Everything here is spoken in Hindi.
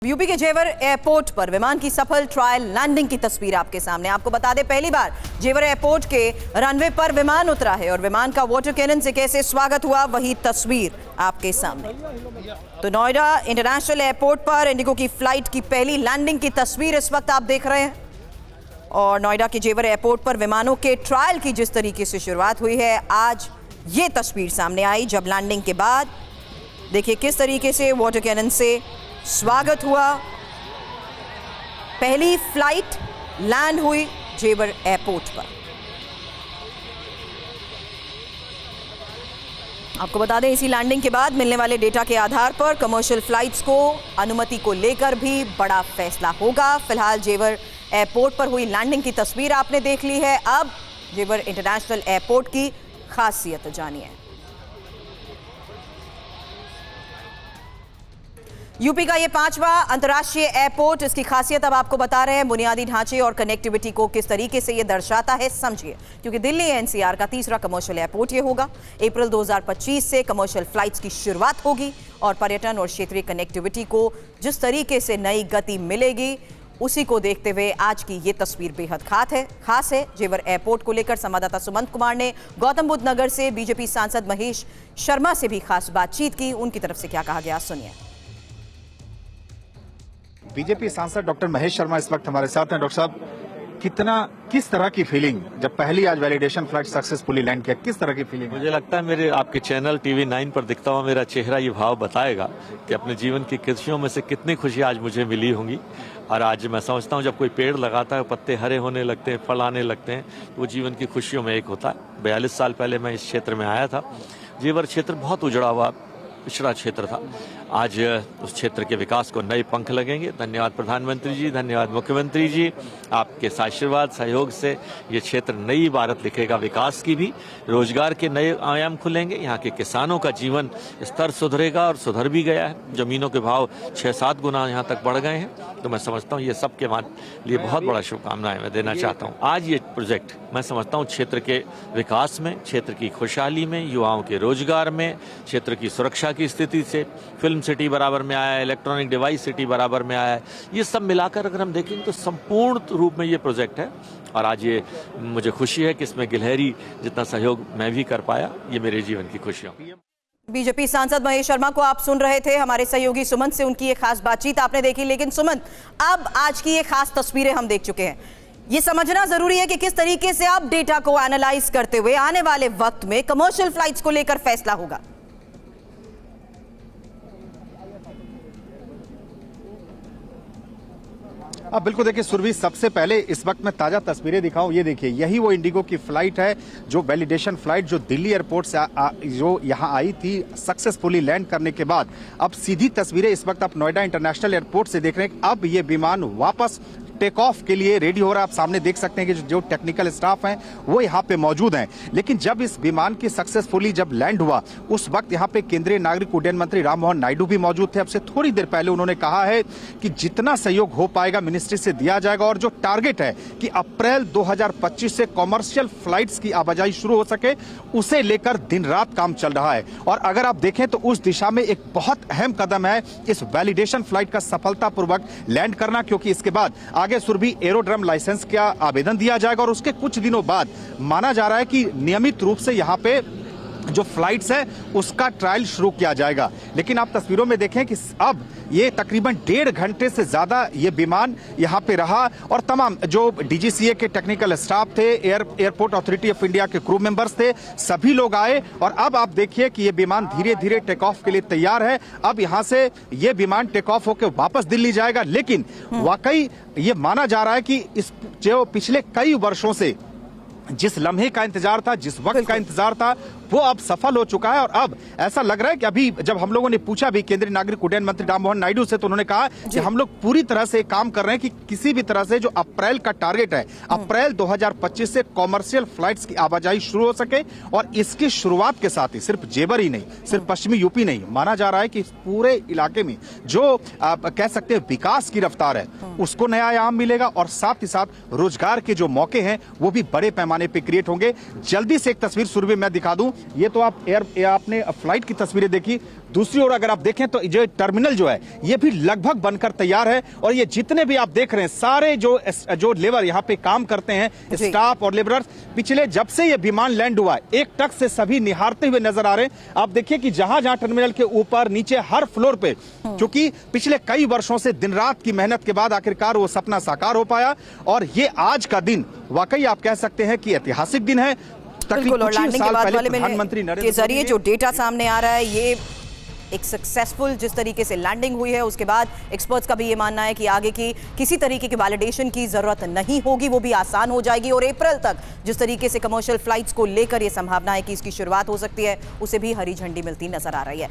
यूपी के जेवर एयरपोर्ट पर विमान की सफल ट्रायल लैंडिंग की तस्वीर आपके सामने। आपको बता दें, पहली बार जेवर एयरपोर्ट के रनवे पर विमान उतरा है और विमान का वाटर कैनन से कैसे स्वागत हुआ वही तस्वीर आपके सामने। तो नोएडा इंटरनेशनल एयरपोर्ट पर इंडिगो की फ्लाइट की पहली लैंडिंग की तस्वीर इस वक्त आप देख रहे हैं। और नोएडा के जेवर एयरपोर्ट पर विमानों के ट्रायल की जिस तरीके से शुरुआत हुई है, आज ये तस्वीर सामने आई जब लैंडिंग के बाद देखिए किस तरीके से वाटर कैनन से स्वागत हुआ। पहली फ्लाइट लैंड हुई जेवर एयरपोर्ट पर। आपको बता दें, इसी लैंडिंग के बाद मिलने वाले डेटा के आधार पर कमर्शियल फ्लाइट्स को अनुमति को लेकर भी बड़ा फैसला होगा। फिलहाल जेवर एयरपोर्ट पर हुई लैंडिंग की तस्वीर आपने देख ली है। अब जेवर इंटरनेशनल एयरपोर्ट की खासियत जानिए। यूपी का ये 5वां अंतर्राष्ट्रीय एयरपोर्ट, इसकी खासियत अब आपको बता रहे हैं। बुनियादी ढांचे और कनेक्टिविटी को किस तरीके से ये दर्शाता है समझिए, क्योंकि दिल्ली एनसीआर का तीसरा कमर्शियल एयरपोर्ट ये होगा। अप्रैल 2025 से कमर्शियल फ्लाइट्स की शुरुआत होगी और पर्यटन और क्षेत्रीय कनेक्टिविटी को जिस तरीके से नई गति मिलेगी उसी को देखते हुए आज की ये तस्वीर बेहद खास है। जेवर एयरपोर्ट को लेकर संवाददाता सुमंत कुमार ने गौतम बुद्ध नगर से बीजेपी सांसद महेश शर्मा से भी खास बातचीत की। उनकी तरफ से क्या कहा गया सुनिए। बीजेपी सांसद डॉक्टर महेश शर्मा इस वक्त हमारे साथ हैं। डॉक्टर साहब, किस तरह की फीलिंग जब पहली आज वैलिडेशन फ्लाइट सक्सेसफुली लैंड किया, किस तरह की फीलिंग? मुझे लगता है मेरे आपके चैनल टीवी 9 पर दिखता हुआ मेरा चेहरा ये भाव बताएगा कि अपने जीवन की खुशियों में से कितनी खुशी आज मुझे मिली होंगी। और आज मैं समझता हूँ जब कोई पेड़ लगाता है, पत्ते हरे होने लगते हैं, फल आने लगते हैं, तो वो जीवन की खुशियों में एक होता है। 42 साल पहले मैं इस क्षेत्र में आया था। जेवर क्षेत्र बहुत उजड़ा हुआ पिछड़ा क्षेत्र था। आज उस क्षेत्र के विकास को नए पंख लगेंगे। धन्यवाद प्रधानमंत्री जी, धन्यवाद मुख्यमंत्री जी, आपके आशीर्वाद सहयोग से ये क्षेत्र नई इबारत लिखेगा। विकास की भी, रोजगार के नए आयाम खुलेंगे। यहाँ के किसानों का जीवन स्तर सुधरेगा और सुधर भी गया है। जमीनों के भाव 6-7 गुना यहाँ तक बढ़ गए हैं। तो मैं समझता हूँ ये सबके लिए बहुत बड़ा शुभकामनाएं मैं देना चाहता हूँ। आज ये प्रोजेक्ट मैं समझता हूँ क्षेत्र के विकास में, क्षेत्र की खुशहाली में, युवाओं के रोजगार में, क्षेत्र की सुरक्षा की स्थिति से, फिल्म सिटी बराबर में आया है, इलेक्ट्रॉनिक डिवाइस सिटी बराबर में आया है। ये सब मिलाकर अगर हम देखेंगे तो संपूर्ण रूप में ये प्रोजेक्ट है। और आज ये मुझे खुशी है कि इसमें गिलहरी जितना सहयोग मैं भी कर पाया, ये मेरे जीवन की खुशियां। बीजेपी सांसद महेश शर्मा को आप सुन रहे थे, हमारे सहयोगी सुमंत से उनकी ये खास बातचीत आपने देखी। लेकिन सुमंत, अब आज की ये खास तस्वीरें हम देख चुके हैं। ये समझना जरूरी है कि किस तरीके से अब डेटा को एनालाइज करते हुए आने वाले वक्त में कमर्शियल फ्लाइट्स को लेकर फैसला होगा। अब बिल्कुल देखिए सुरभि, सबसे पहले इस वक्त मैं ताजा तस्वीरें दिखाऊं। ये देखिए, यही वो इंडिगो की फ्लाइट है जो वैलिडेशन फ्लाइट जो दिल्ली एयरपोर्ट से जो यहाँ आई थी सक्सेसफुली लैंड करने के बाद। अब सीधी तस्वीरें इस वक्त आप नोएडा इंटरनेशनल एयरपोर्ट से देख रहे हैं। अब ये विमान वापस टेक ऑफ के लिए रेडी हो रहा है। आप सामने देख सकते हैं कि जो टेक्निकल स्टाफ हैं वो यहाँ पे मौजूद हैं। लेकिन जब इस विमान की सक्सेसफुली जब लैंड हुआ उस वक्त यहाँ पे केंद्रीय नागरिक उड्डयन मंत्री राममोहन नायडू भी मौजूद थे। अब से थोड़ी देर पहले उन्होंने कहा है कि जितना सहयोग हो पाएगा मिनिस्ट्री से दिया जाएगा और जो टारगेट है कि अप्रैल 2025 से कॉमर्शियल फ्लाइट्स की आवाजाही शुरू हो सके, उसे लेकर दिन रात काम चल रहा है। और अगर आप देखें तो उस दिशा में एक बहुत अहम कदम है इस वैलिडेशन फ्लाइट का सफलतापूर्वक लैंड करना, क्योंकि इसके बाद सुरभि एरोड्रम लाइसेंस का आवेदन दिया जाएगा और उसके कुछ दिनों बाद माना जा रहा है कि नियमित रूप से यहां पे जो फ्लाइट्स है उसका ट्रायल शुरू किया जाएगा। लेकिन आप तस्वीरों में देखें कि अब ये तकरीबन 1.5 घंटे से ज्यादा ये विमान यहां पे रहा और तमाम जो डीजीसीए के टेक्निकल स्टाफ थे, एयरपोर्ट अथॉरिटी ऑफ इंडिया के क्रू मेंबर्स थे, सभी लोग आए। और अब आप देखिए कि ये विमान धीरे धीरे टेक ऑफ के लिए तैयार है। अब यहां से ये विमान टेक ऑफ होकर वापस दिल्ली जाएगा। लेकिन वाकई ये माना जा रहा है कि इस जो पिछले कई वर्षों से जिस लम्हे का इंतजार था, जिस वक्त का इंतजार था, वो अब सफल हो चुका है। और अब ऐसा लग रहा है कि अभी जब हम लोगों ने पूछा भी केंद्रीय नागरिक उड्डयन मंत्री राममोहन नायडू से, तो उन्होंने कहा कि हम लोग पूरी तरह से काम कर रहे हैं कि किसी भी तरह से जो अप्रैल का टारगेट है, अप्रैल 2025 से कॉमर्शियल फ्लाइट्स की आवाजाही शुरू हो सके। और इसकी शुरुआत के साथ ही सिर्फ जेवर ही नहीं, सिर्फ पश्चिमी यूपी नहीं, माना जा रहा है कि पूरे इलाके में जो कह सकते हैं विकास की रफ्तार है उसको नया आयाम मिलेगा और साथ ही साथ रोजगार के जो मौके हैं वो भी बड़े पैमाने पे क्रिएट होंगे। जल्दी से एक तस्वीर सुरभि मैं दिखा दूं ये तो आपने फ्लाइट की तस्वीरें देखी। दूसरी ओर अगर आप देखें तो जो टर्मिनल जो है ये भी लगभग बनकर तैयार है, और ये जितने भी आप देख रहे हैं सारे जो लेबर यहाँ पे काम करते हैं, स्टाफ और लेबरर्स, पिछले जब से ये विमान लैंड हुआ है एक टक से सभी निहारते हुए नजर आ रहे हैं। आप देखिए कि जहां जहां टर्मिनल के ऊपर नीचे हर फ्लोर पे, क्योंकि पिछले कई वर्षों से दिन रात की मेहनत के बाद आखिरकार वो सपना साकार हो पाया, और ये आज का दिन वाकई आप कह सकते हैं कि ऐतिहासिक दिन है। बिल्कुल, और लैंडिंग के बाद वाले प्रधानमंत्री में के जरिए जो डेटा सामने आ रहा है, ये एक सक्सेसफुल जिस तरीके से लैंडिंग हुई है, उसके बाद एक्सपर्ट्स का भी ये मानना है कि आगे की किसी तरीके की वैलिडेशन की जरूरत नहीं होगी, वो भी आसान हो जाएगी। और अप्रैल तक जिस तरीके से कमर्शियल फ्लाइट्स को लेकर ये संभावना है कि इसकी शुरुआत हो सकती है, उसे भी हरी झंडी मिलती नजर आ रही है।